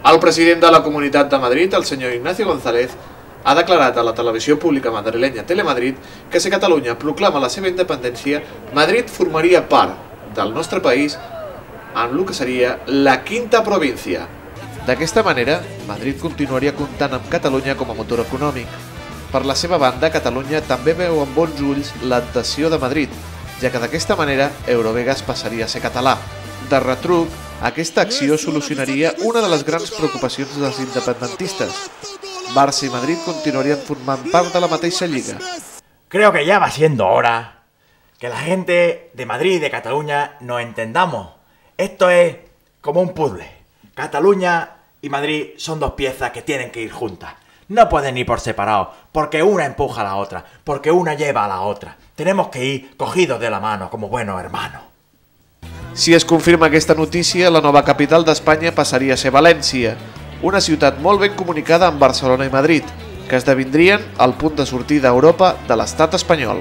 El president de la Comunitat de Madrid, el senyor Ignacio González, ha declarat a la televisió pública madrilenya Telemadrid que si Catalunya proclama la seva independència, Madrid formaria part del nostre país en el que seria la quinta província. D'aquesta manera, Madrid continuaria comptant amb Catalunya com a motor econòmic. Per la seva banda, Catalunya també veu amb bons ulls l'adhesió de Madrid, ja que d'aquesta manera Eurovegas passaria a ser català. De retruc, aquesta acció solucionaria una de les grans preocupacions dels independentistes. Barça y Madrid continuarían formando parte de la mateixa lliga. Creo que ya va siendo hora que la gente de Madrid y de Cataluña nos entendamos. Esto es como un puzzle. Cataluña y Madrid son dos piezas que tienen que ir juntas. No pueden ir por separado, porque una empuja a la otra, porque una lleva a la otra. Tenemos que ir cogidos de la mano como buenos hermanos. Si es confirma aquesta notícia, la nova capital d'Espanya passaria a ser València, una ciutat molt ben comunicada amb Barcelona i Madrid, que esdevindrien el punt de sortida a Europa de l'estat espanyol.